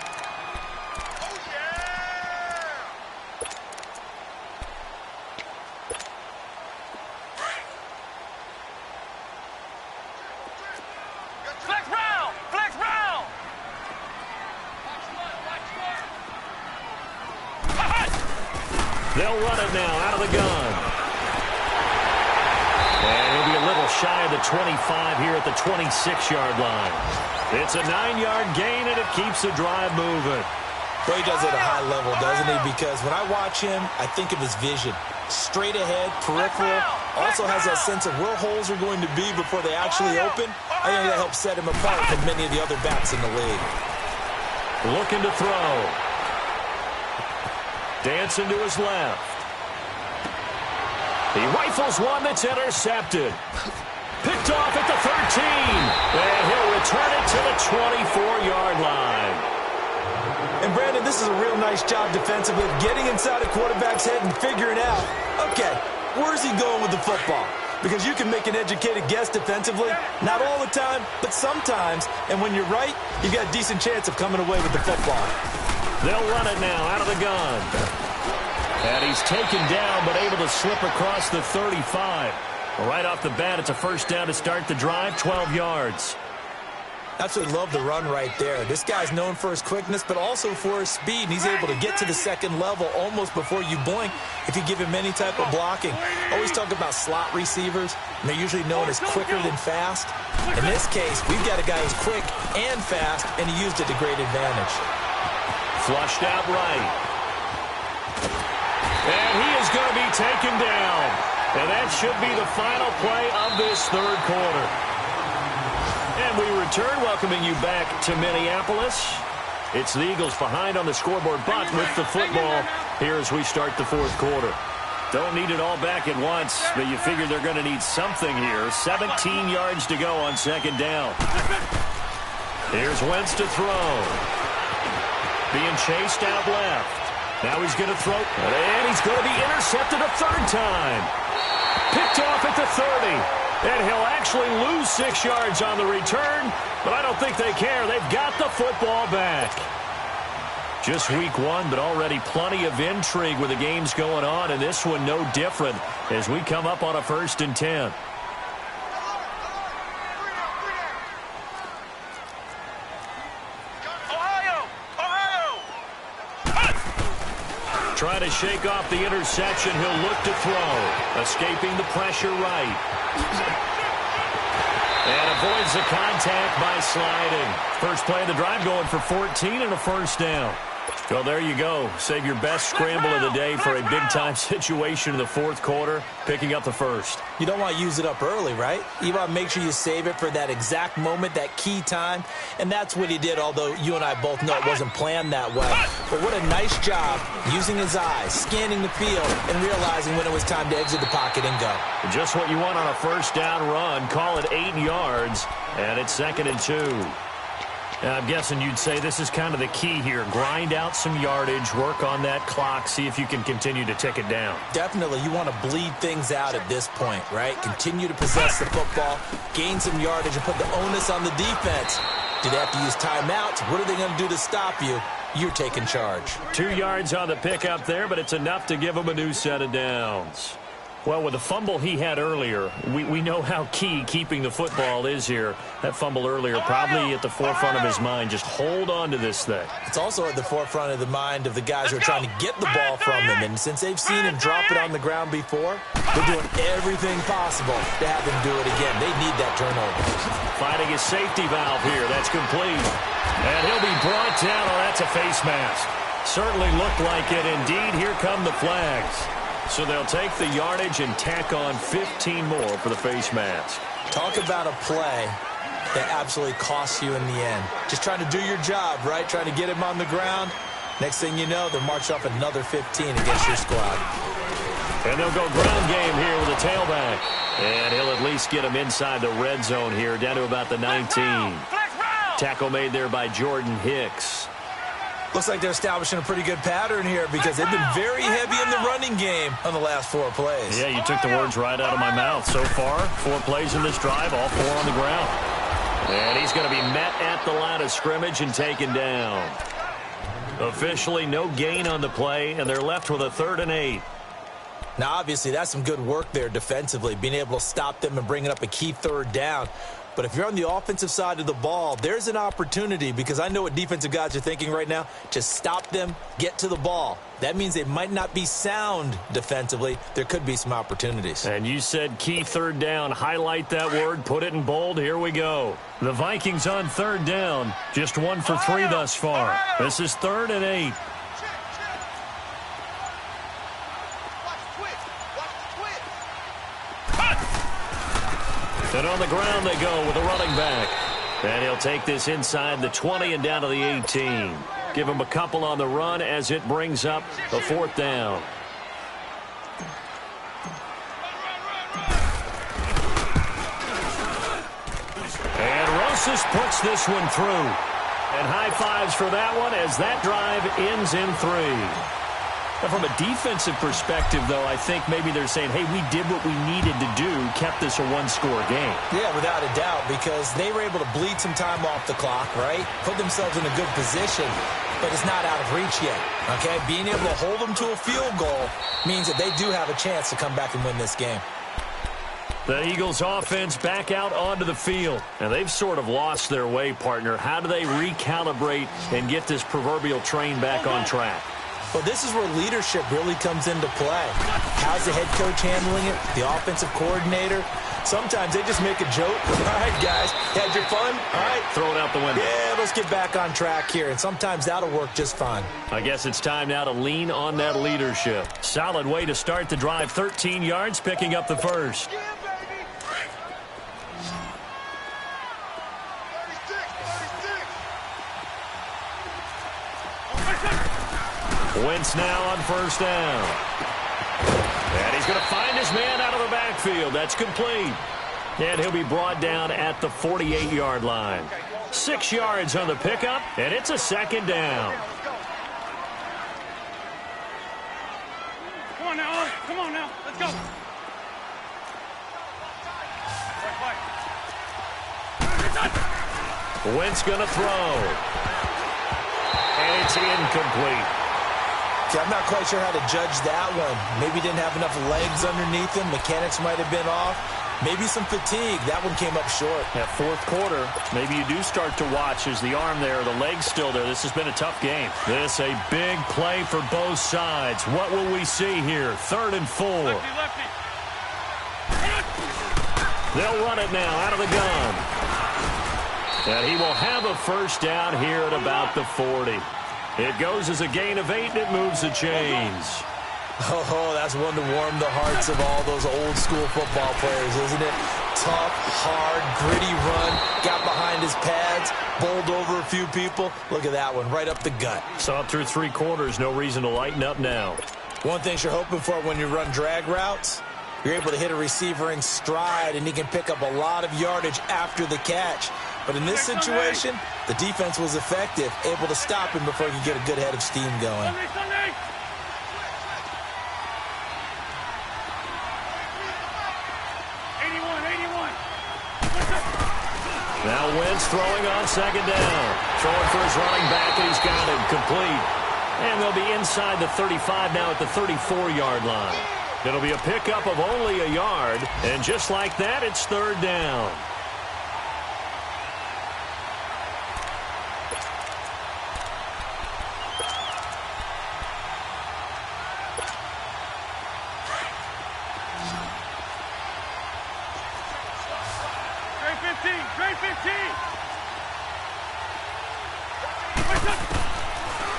They'll run it now out of the gun. And he'll be a little shy of the 25 here at the 26-yard line. It's a 9-yard gain, and it keeps the drive moving. Well, he does it at a high level, doesn't he? Because when I watch him, I think of his vision. Straight ahead, peripheral. Also has that sense of where holes are going to be before they actually open. I think that helps set him apart from many of the other backs in the league. Looking to throw. Dancing to his left. He rifles one that's intercepted. Picked off at the 13. And he'll return it to the 24-yard line. And, Brandon, this is a real nice job defensively of getting inside a quarterback's head and figuring out, okay, where's he going with the football? Because you can make an educated guess defensively, not all the time, but sometimes. And when you're right, you've got a decent chance of coming away with the football. They'll run it now out of the gun. And he's taken down, but able to slip across the 35. Right off the bat, it's a first down to start the drive, 12 yards. Absolutely love the run right there. This guy's known for his quickness, but also for his speed. And he's able to get to the second level almost before you blink if you give him any type of blocking. Always talk about slot receivers, and they're usually known as quicker than fast. In this case, we've got a guy who's quick and fast, and he used it to great advantage. Flushed out right. And he is going to be taken down. And that should be the final play of this third quarter. And we return, welcoming you back to Minneapolis. It's the Eagles behind on the scoreboard, but with the football here as we start the fourth quarter. Don't need it all back at once, but you figure they're going to need something here. 17 yards to go on second down. Here's Wentz to throw. Being chased out left. Now he's going to throw, and he's going to be intercepted a third time. Picked off at the 30. And he'll actually lose 6 yards on the return, but I don't think they care. They've got the football back. Just week one, but already plenty of intrigue with the games going on, and this one no different as we come up on a 1st and 10. Trying to shake off the interception. He'll look to throw. Escaping the pressure right. And avoids the contact by sliding. First play of the drive going for 14 and a first down. Well, there you go. Save your best scramble of the day for a big-time situation in the fourth quarter, picking up the first. You don't want to use it up early, right? You want to make sure you save it for that exact moment, that key time. And that's what he did, although you and I both know it wasn't planned that way. But what a nice job using his eyes, scanning the field, and realizing when it was time to exit the pocket and go. Just what you want on a first down run. Call it 8 yards, and it's 2nd and 2. I'm guessing you'd say this is kind of the key here. Grind out some yardage, work on that clock, see if you can continue to tick it down. Definitely. You want to bleed things out at this point, right? Continue to possess the football, gain some yardage, and put the onus on the defense. Do they have to use timeouts? What are they going to do to stop you? you're taking charge. 2 yards on the pickup there, but it's enough to give him a new set of downs. Well, with the fumble he had earlier, we know how key keeping the football is here. That fumble earlier probably at the forefront of his mind. Just hold on to this thing. It's also at the forefront of the mind of the guys who are trying to get the ball from him. And since they've seen him drop it on the ground before, they're doing everything possible to have him do it again. They need that turnover. Finding his safety valve here. That's complete. And he'll be brought down. Oh, that's a face mask. Certainly looked like it. Indeed, here come the flags. So they'll take the yardage and tack on 15 more for the face mask. Talk about a play that absolutely costs you in the end. Just trying to do your job, right? Trying to get him on the ground. Next thing you know, they'll march off another 15 against your squad. And they'll go ground game here with a tailback. And he'll at least get him inside the red zone here, down to about the 19. Tackle made there by Jordan Hicks. Looks like they're establishing a pretty good pattern here because they've been very heavy in the running game on the last 4 plays. Yeah, you took the words right out of my mouth. So far, 4 plays in this drive, all 4 on the ground. And he's going to be met at the line of scrimmage and taken down. Officially, no gain on the play, and they're left with a 3rd and 8. Now, obviously, that's some good work there defensively, being able to stop them and bringing up a key 3rd down. But if you're on the offensive side of the ball, there's an opportunity because I know what defensive guys are thinking right now. Just stop them, get to the ball. That means they might not be sound defensively. There could be some opportunities. And you said key 3rd down. Highlight that word. Put it in bold. Here we go. The Vikings on 3rd down. Just 1 for 3 thus far. This is 3rd and 8. And on the ground they go with a running back. And he'll take this inside the 20 and down to the 18. Give him a couple on the run as it brings up a 4th down. And Rosas puts this one through. And high fives for that one as that drive ends in 3. From a defensive perspective, though, I think maybe they're saying, hey, we did what we needed to do, kept this a 1-score game. Yeah, without a doubt, because they were able to bleed some time off the clock, right? Put themselves in a good position, but it's not out of reach yet, okay? Being able to hold them to a field goal means that they do have a chance to come back and win this game. The Eagles offense back out onto the field, and they've sort of lost their way, partner. How do they recalibrate and get this proverbial train back on track? Well, this is where leadership really comes into play. How's the head coach handling it? The offensive coordinator? Sometimes they just make a joke. All right, guys, had your fun? All right. Throw it out the window. Yeah, let's get back on track here, and sometimes that'll work just fine. I guess it's time now to lean on that leadership. Solid way to start the drive. 13 yards, picking up the first. Wentz now on 1st down. And he's going to find his man out of the backfield. That's complete. And he'll be brought down at the 48-yard line. 6 yards on the pickup, and it's a 2nd down. Come on now, come on now, let's go. Wentz going to throw. And it's incomplete. Okay, I'm not quite sure how to judge that one. Maybe didn't have enough legs underneath him. Mechanics might have been off. Maybe some fatigue. That one came up short. That 4th quarter, maybe you do start to watch as the arm there, the leg's still there. This has been a tough game. This a big play for both sides. What will we see here? 3rd and 4. Lefty. They'll run it now out of the gun. And he will have a 1st down here at about the 40. It goes as a gain of 8, and it moves the chains. Oh, that's one to warm the hearts of all those old-school football players, isn't it? Tough, hard, gritty run, got behind his pads, bowled over a few people. Look at that one, right up the gut. Saw it through 3 quarters, no reason to lighten up now. One thing you're hoping for when you run drag routes, you're able to hit a receiver in stride, and he can pick up a lot of yardage after the catch. But in this situation, the defense was effective, able to stop him before he could get a good head of steam going. Sunday. 81. Now Wentz throwing on second down. Throwing for his running back, and he's got it complete. And they'll be inside the 35 now at the 34-yard line. It'll be a pickup of only a yard, and just like that, it's third down.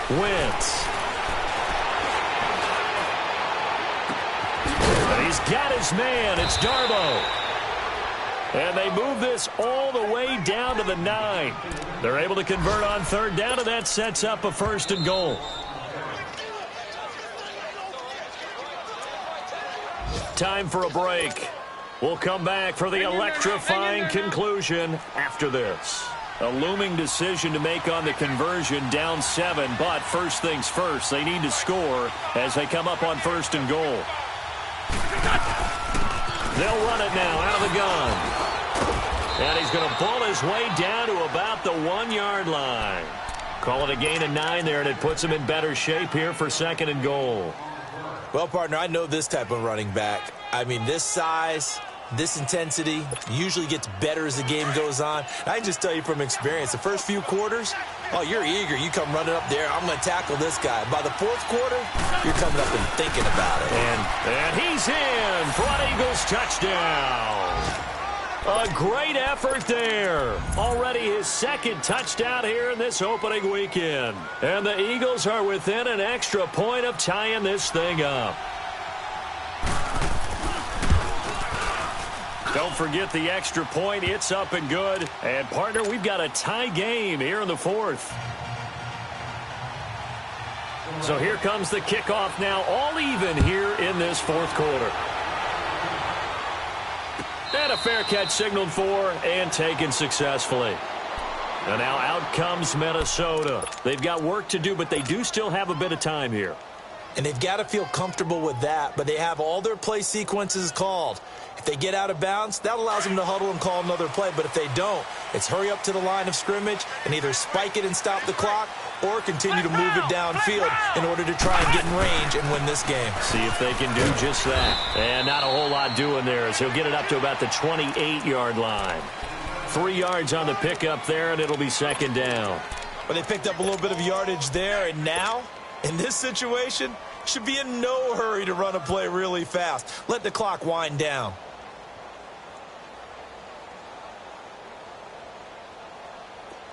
Wentz. And he's got his man. It's Darbo. And they move this all the way down to the 9. They're able to convert on third down, and that sets up a first and goal. Time for a break. We'll come back for the electrifying conclusion after this. A looming decision to make on the conversion, down 7, but first things first, they need to score as they come up on first and goal. They'll run it now out of the gun. And he's going to pull his way down to about the 1-yard line. Call it a gain of 9 there, and it puts him in better shape here for second and goal. Well, partner, I know this type of running back. I mean, this size, this intensity usually gets better as the game goes on. I can just tell you from experience, the first few quarters, oh, you're eager. You come running up there, I'm going to tackle this guy. By the fourth quarter, you're coming up and thinking about it. And he's in for an Eagles touchdown. A great effort there. Already his second touchdown here in this opening weekend. And the Eagles are within an extra point of tying this thing up. Don't forget the extra point. It's up and good. And, partner, we've got a tie game here in the fourth. So here comes the kickoff now, all even here in this fourth quarter. And a fair catch signaled for and taken successfully. And now out comes Minnesota. They've got work to do, but they do still have a bit of time here. And they've got to feel comfortable with that, but they have all their play sequences called. If they get out of bounds, that allows them to huddle and call another play. But if they don't, it's hurry up to the line of scrimmage and either spike it and stop the clock or continue to move it downfield in order to try and get in range and win this game. See if they can do just that. And not a whole lot doing there as he'll get it up to about the 28-yard line. 3 yards on the pickup there, and it'll be second down. But they picked up a little bit of yardage there, and now, in this situation, should be in no hurry to run a play really fast. Let the clock wind down.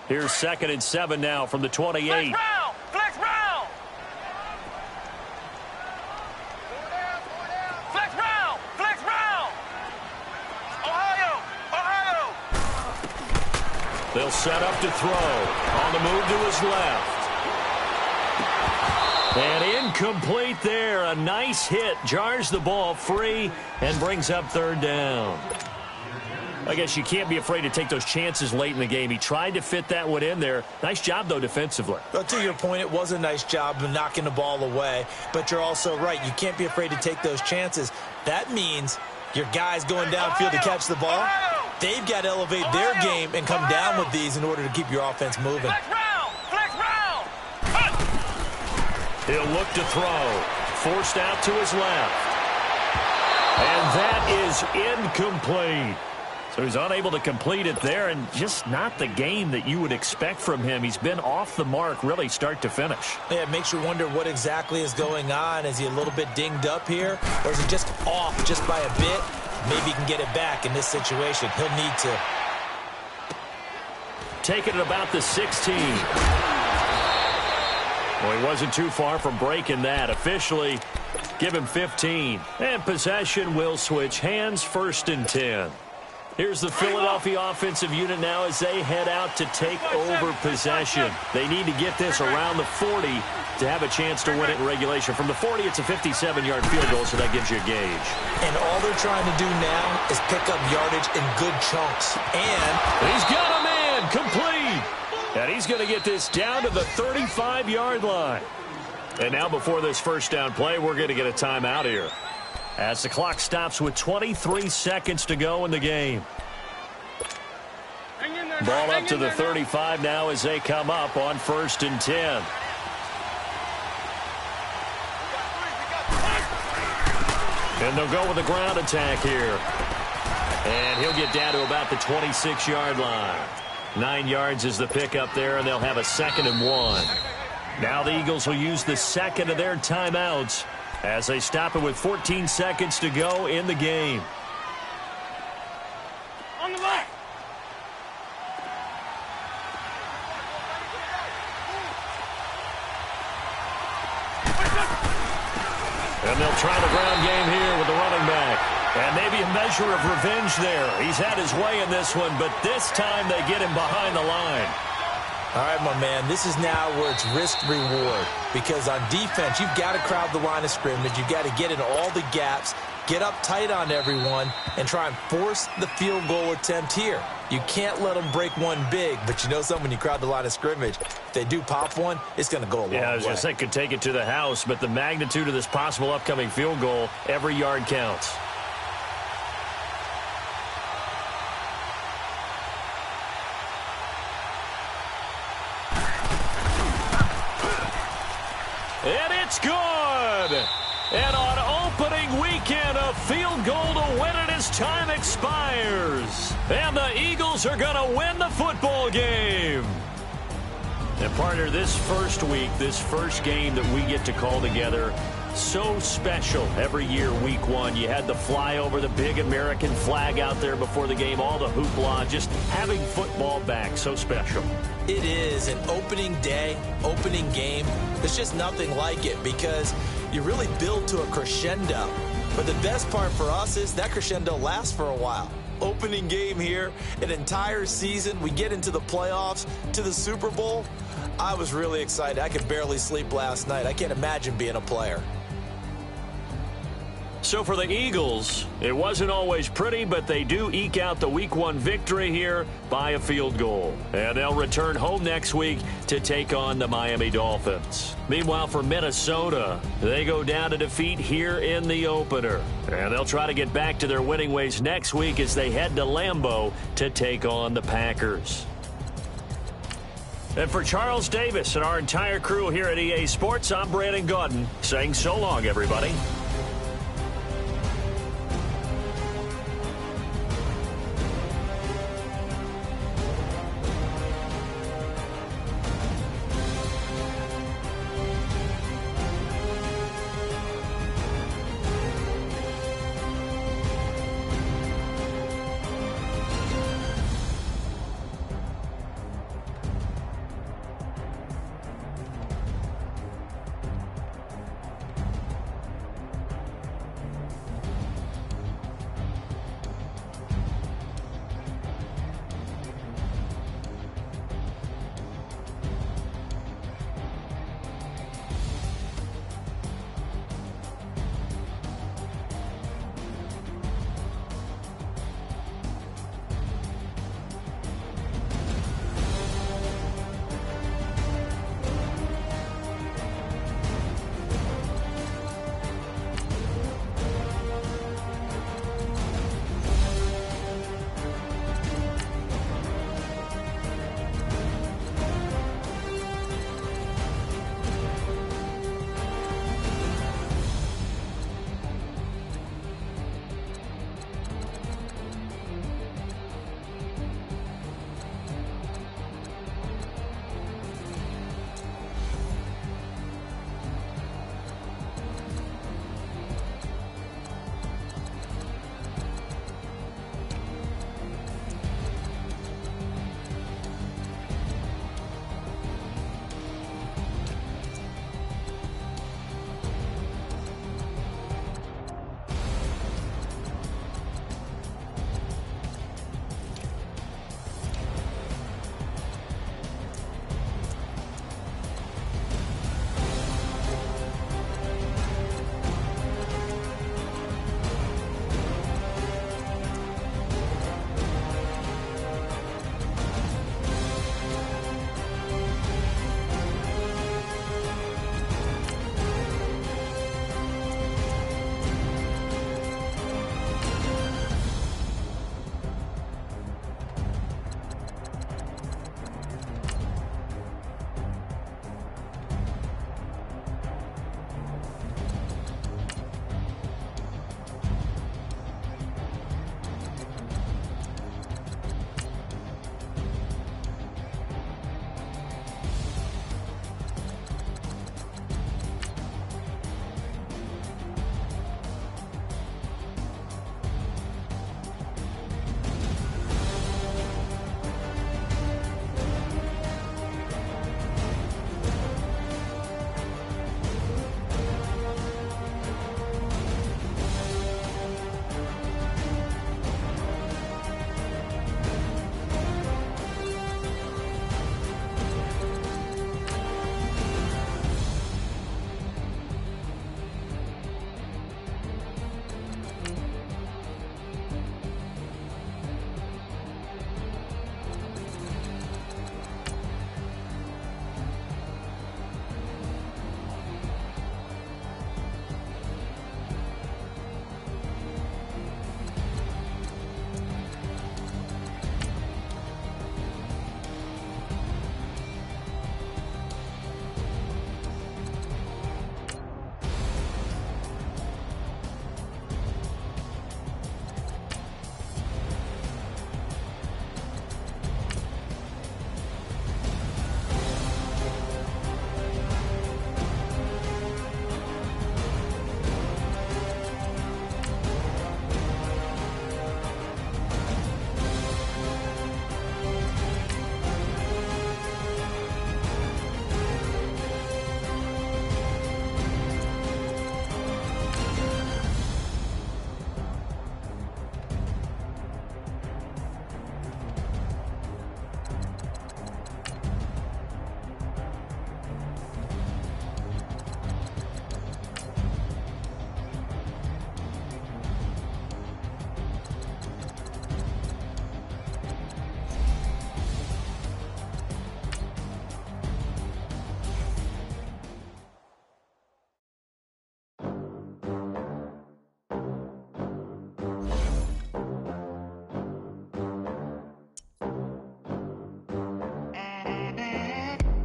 Here's 2nd and 7 now from the 28. Flex Brown! Flex Brown! Flex Brown! Flex Brown! Ohio! Ohio! They'll set up to throw. On the move to his left. And incomplete there. A nice hit. Jars the ball free and brings up third down. I guess you can't be afraid to take those chances late in the game. He tried to fit that one in there. Nice job, though, defensively. Well, to your point, it was a nice job of knocking the ball away. But you're also right. You can't be afraid to take those chances. That means your guys going downfield to catch the ball, they've got to elevate their game and come down with these in order to keep your offense moving. Flex Brown! Flex Brown! He'll look to throw. Forced out to his left. And that is incomplete. So he's unable to complete it there, and just not the game that you would expect from him. He's been off the mark really start to finish. Yeah, it makes you wonder what exactly is going on. Is he a little bit dinged up here, or is he just off just by a bit? Maybe he can get it back in this situation. He'll need to. Take it at about the 16. Well, he wasn't too far from breaking that. Officially, give him 15. And possession will switch hands, 1st and 10. Here's the Philadelphia offensive unit now as they head out to take over possession. They need to get this around the 40 to have a chance to win it in regulation. From the 40, it's a 57-yard field goal, so that gives you a gauge. And all they're trying to do now is pick up yardage in good chunks. And he's got a man complete. And he's going to get this down to the 35-yard line. And now before this first down play, we're going to get a timeout here, as the clock stops with 23 seconds to go in the game. Ball up to the 35 now as they come up on 1st and 10. And they'll go with the ground attack here. And he'll get down to about the 26-yard line. 9 yards is the pickup there, and they'll have a 2nd and 1. Now the Eagles will use the second of their timeouts as they stop it with 14 seconds to go in the game. On the left. And they'll try the ground game here with the running back. And maybe a measure of revenge there. He's had his way in this one, but this time they get him behind the line. All right, my man, this is now where it's risk-reward. Because on defense, you've got to crowd the line of scrimmage. You've got to get in all the gaps, get up tight on everyone, and try and force the field goal attempt here. You can't let them break one big, but you know something, when you crowd the line of scrimmage, if they do pop one, it's going to go a long way. Yeah, I was going to say, could take it to the house, but the magnitude of this possible upcoming field goal, every yard counts. And it's good! And on opening weekend, a field goal to win it as time expires. And the Eagles are going to win the football game. And partner, this first week, this first game that we get to call together, so special every year, week one. You had the flyover, the big American flag out there before the game, all the hoopla, just having football back, so special. It is an opening day, opening game. There's just nothing like it because you really build to a crescendo. But the best part for us is that crescendo lasts for a while. Opening game here, an entire season. We get into the playoffs, to the Super Bowl. I was really excited. I could barely sleep last night. I can't imagine being a player. So for the Eagles, it wasn't always pretty, but they do eke out the week one victory here by a field goal. And they'll return home next week to take on the Miami Dolphins. Meanwhile, for Minnesota, they go down to defeat here in the opener. And they'll try to get back to their winning ways next week as they head to Lambeau to take on the Packers. And for Charles Davis and our entire crew here at EA Sports, I'm Brandon Gaudin saying so long, everybody.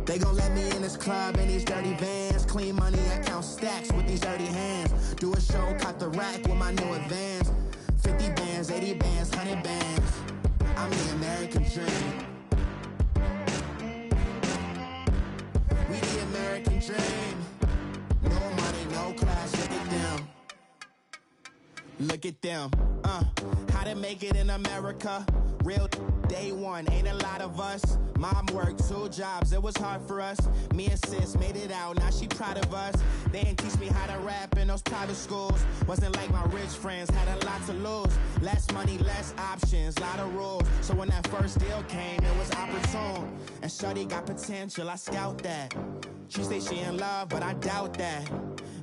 They gon' let me in this club in these dirty vans. Clean money, I count stacks with these dirty hands. Do a show, cut the rack with my new advance. 50 bands, 80 bands, 100 bands. I'm the American dream. We the American dream. No money, no class, look at them. Look at them, how to make it in America. Real day one, ain't a lot of us. Mom worked 2 jobs, it was hard for us. Me and sis made it out, now she proud of us. They didn't teach me how to rap in those private schools. Wasn't like my rich friends, had a lot to lose. Less money, less options, lot of rules. So when that first deal came, it was opportune. And shorty got potential, I scout that. She say she in love, but I doubt that.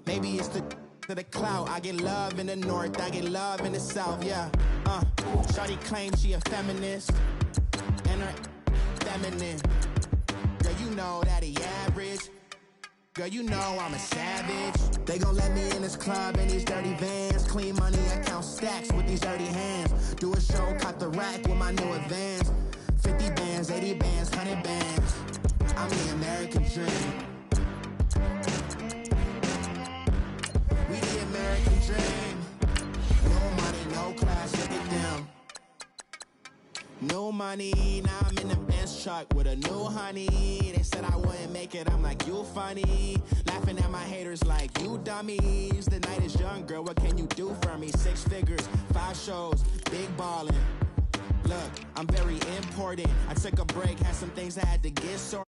Maybe it's to the clout. I get love in the north, I get love in the south, yeah. Shawty claims she a feminist, and her feminine. Girl, you know that he average. Girl, you know I'm a savage. They gon' let me in this club in these dirty vans. Clean money, I count stacks with these dirty hands. Do a show, cut the rack with my new advance. 50 bands, 80 bands, 100 bands. I'm the American dream. We the American dream. No money, no class, look at them. No money, now I'm in the Benz truck with a new honey. They said I wouldn't make it, I'm like, you funny. Laughing at my haters like, you dummies. The night is young, girl, what can you do for me? 6 figures, 5 shows, big ballin'. Look, I'm very important. I took a break, had some things I had to get sorted.